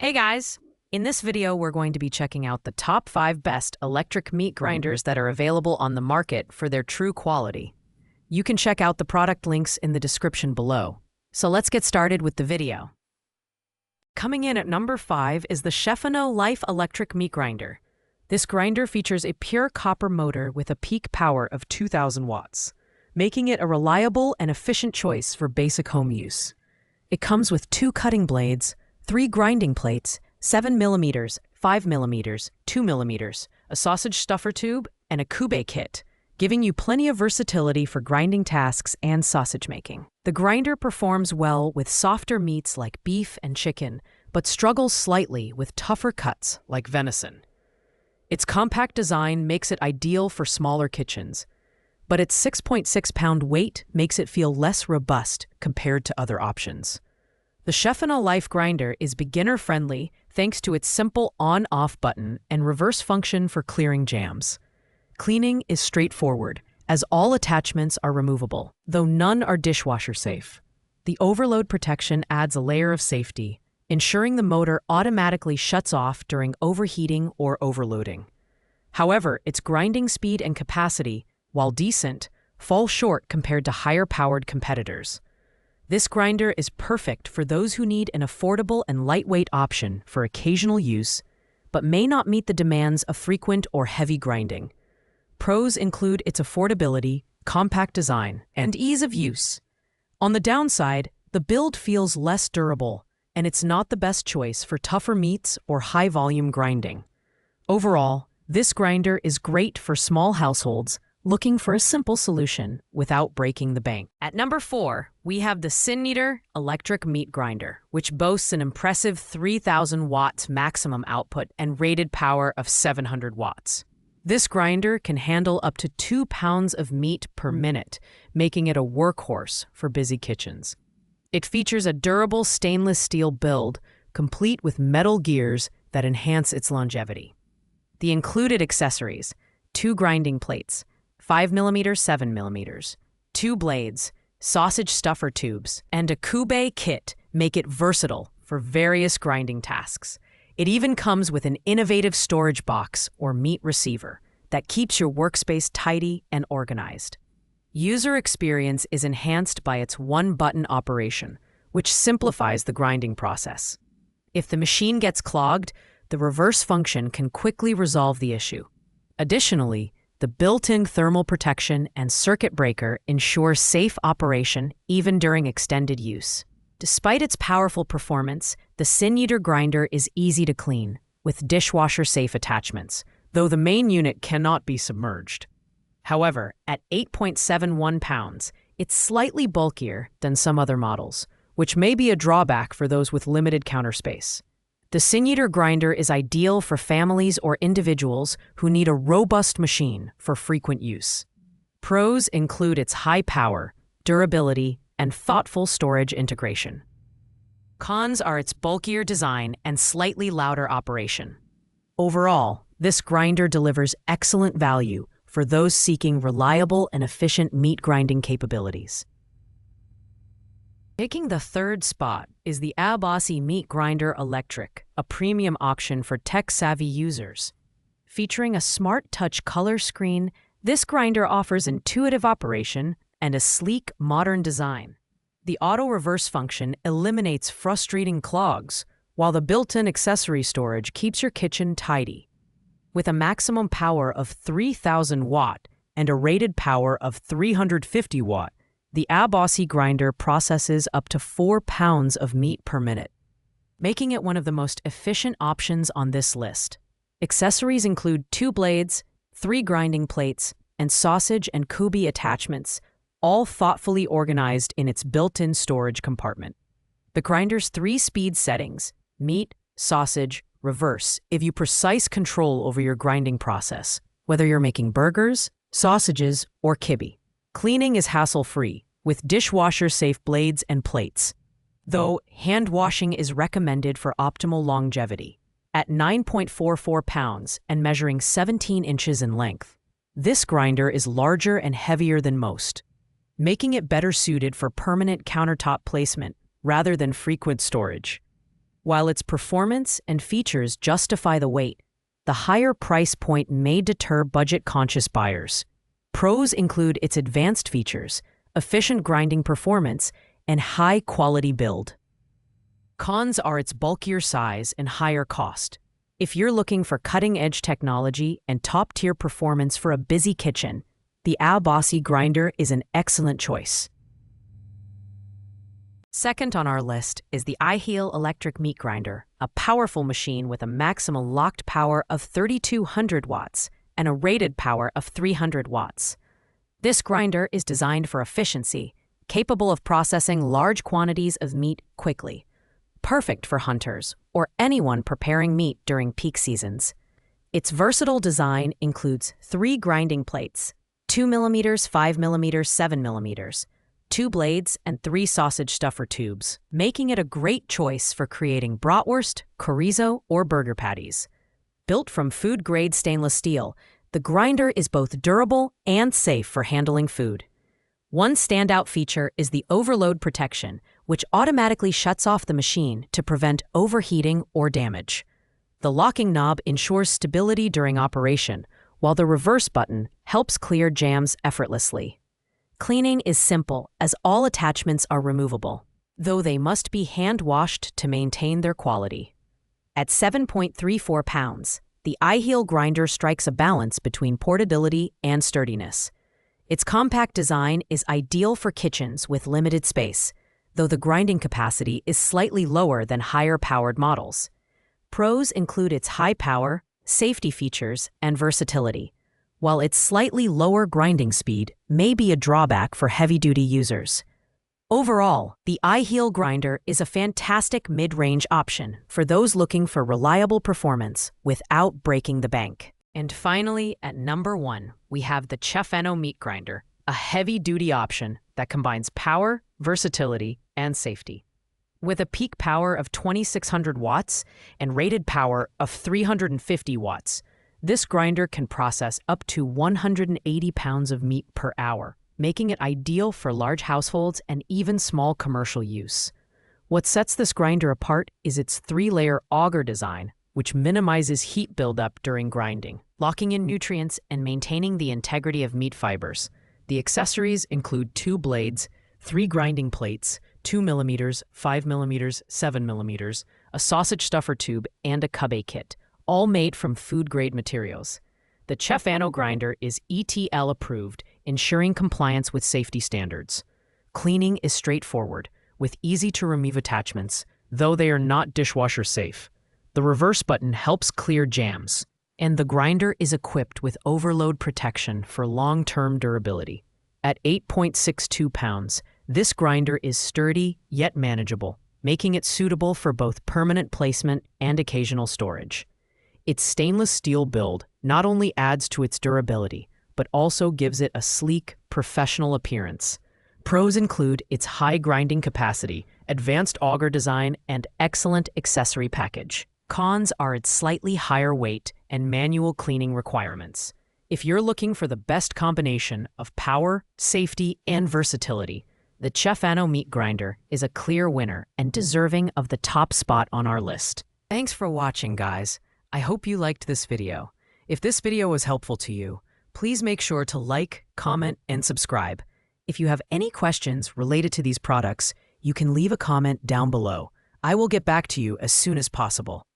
Hey guys! In this video, we're going to be checking out the top 5 best electric meat grinders that are available on the market for their true quality. You can check out the product links in the description below. So let's get started with the video. Coming in at number 5 is the Chefino Life Electric Meat Grinder. This grinder features a pure copper motor with a peak power of 2,000 watts, making it a reliable and efficient choice for basic home use. It comes with 2 cutting blades, 3 grinding plates, 7mm, 5mm, 2mm, a sausage stuffer tube, and a kubbe kit, giving you plenty of versatility for grinding tasks and sausage making. The grinder performs well with softer meats like beef and chicken, but struggles slightly with tougher cuts like venison. Its compact design makes it ideal for smaller kitchens, but its 6.6-pound weight makes it feel less robust compared to other options. The Chefino Life grinder is beginner-friendly thanks to its simple on-off button and reverse function for clearing jams. Cleaning is straightforward, as all attachments are removable, though none are dishwasher safe. The overload protection adds a layer of safety, ensuring the motor automatically shuts off during overheating or overloading. However, its grinding speed and capacity, while decent, fall short compared to higher-powered competitors. This grinder is perfect for those who need an affordable and lightweight option for occasional use, but may not meet the demands of frequent or heavy grinding. Pros include its affordability, compact design, and ease of use. On the downside, the build feels less durable, and it's not the best choice for tougher meats or high-volume grinding. Overall, this grinder is great for small households looking for a simple solution without breaking the bank. At number 4, we have the Mincer Electric Meat Grinder, which boasts an impressive 3,000 watts maximum output and rated power of 700 watts. This grinder can handle up to 2 pounds of meat per minute, making it a workhorse for busy kitchens. It features a durable stainless steel build, complete with metal gears that enhance its longevity. The included accessories: 2 grinding plates, 5mm, 7mm, 2 blades, sausage stuffer tubes, and a kubbe kit make it versatile for various grinding tasks. It even comes with an innovative storage box or meat receiver that keeps your workspace tidy and organized. User experience is enhanced by its one-button operation, which simplifies the grinding process. If the machine gets clogged, the reverse function can quickly resolve the issue. Additionally, the built-in thermal protection and circuit breaker ensure safe operation even during extended use. Despite its powerful performance, the Mincer grinder is easy to clean, with dishwasher-safe attachments, though the main unit cannot be submerged. However, at 8.71 pounds, it's slightly bulkier than some other models, which may be a drawback for those with limited counter space. The Mincer grinder is ideal for families or individuals who need a robust machine for frequent use. Pros include its high power, durability, and thoughtful storage integration. Cons are its bulkier design and slightly louder operation. Overall, this grinder delivers excellent value for those seeking reliable and efficient meat grinding capabilities. Taking the 3rd spot is the Abasi Meat Grinder Electric, a premium option for tech-savvy users. Featuring a smart touch color screen, this grinder offers intuitive operation and a sleek, modern design. The auto-reverse function eliminates frustrating clogs, while the built-in accessory storage keeps your kitchen tidy. With a maximum power of 3,000 watt and a rated power of 350 watt, the Abasi grinder processes up to 4 pounds of meat per minute, making it one of the most efficient options on this list. Accessories include 2 blades, 3 grinding plates, and sausage and kubbe attachments, all thoughtfully organized in its built-in storage compartment. The grinder's 3 speed settings, meat, sausage, reverse, give you precise control over your grinding process, whether you're making burgers, sausages, or kubbe. Cleaning is hassle-free, with dishwasher-safe blades and plates, though hand washing is recommended for optimal longevity. At 9.44 pounds and measuring 17 inches in length, this grinder is larger and heavier than most, making it better suited for permanent countertop placement rather than frequent storage. While its performance and features justify the wait, the higher price point may deter budget-conscious buyers. Pros include its advanced features, efficient grinding performance, and high-quality build. Cons are its bulkier size and higher cost. If you're looking for cutting-edge technology and top-tier performance for a busy kitchen, the Bossy grinder is an excellent choice. Second on our list is the iHeel electric meat grinder, a powerful machine with a maximal locked power of 3,200 watts and a rated power of 300 watts. This grinder is designed for efficiency, capable of processing large quantities of meat quickly. Perfect for hunters or anyone preparing meat during peak seasons. Its versatile design includes 3 grinding plates, 2 mm, 5 mm, 7 mm, 2 blades, and 3 sausage stuffer tubes, making it a great choice for creating bratwurst, chorizo, or burger patties. Built from food-grade stainless steel, the grinder is both durable and safe for handling food. One standout feature is the overload protection, which automatically shuts off the machine to prevent overheating or damage. The locking knob ensures stability during operation, while the reverse button helps clear jams effortlessly. Cleaning is simple, as all attachments are removable, though they must be hand-washed to maintain their quality. At 7.34 pounds, the iHeel grinder strikes a balance between portability and sturdiness. Its compact design is ideal for kitchens with limited space, though the grinding capacity is slightly lower than higher-powered models. Pros include its high power, safety features, and versatility, while its slightly lower grinding speed may be a drawback for heavy-duty users. Overall, the iHeel grinder is a fantastic mid-range option for those looking for reliable performance without breaking the bank. And finally, at number 1, we have the Chefeno meat grinder, a heavy-duty option that combines power, versatility, and safety. With a peak power of 2,600 watts and rated power of 350 watts, this grinder can process up to 180 pounds of meat per hour, making it ideal for large households and even small commercial use. What sets this grinder apart is its 3-layer auger design, which minimizes heat buildup during grinding, locking in nutrients and maintaining the integrity of meat fibers. The accessories include 2 blades, 3 grinding plates, 2 mm, 5 mm, 7 mm, a sausage stuffer tube, and a kubbe kit, all made from food-grade materials. The Chefeno grinder is ETL approved, ensuring compliance with safety standards. Cleaning is straightforward, with easy-to-remove attachments, though they are not dishwasher safe. The reverse button helps clear jams, and the grinder is equipped with overload protection for long-term durability. At 8.62 pounds, this grinder is sturdy yet manageable, making it suitable for both permanent placement and occasional storage. Its stainless steel build not only adds to its durability, but also gives it a sleek, professional appearance. Pros include its high grinding capacity, advanced auger design, and excellent accessory package. Cons are its slightly higher weight and manual cleaning requirements. If you're looking for the best combination of power, safety, and versatility, the Chefeno meat grinder is a clear winner and deserving of the top spot on our list. Thanks for watching, guys. I hope you liked this video. If this video was helpful to you, please make sure to like, comment, and subscribe. If you have any questions related to these products, you can leave a comment down below. I will get back to you as soon as possible.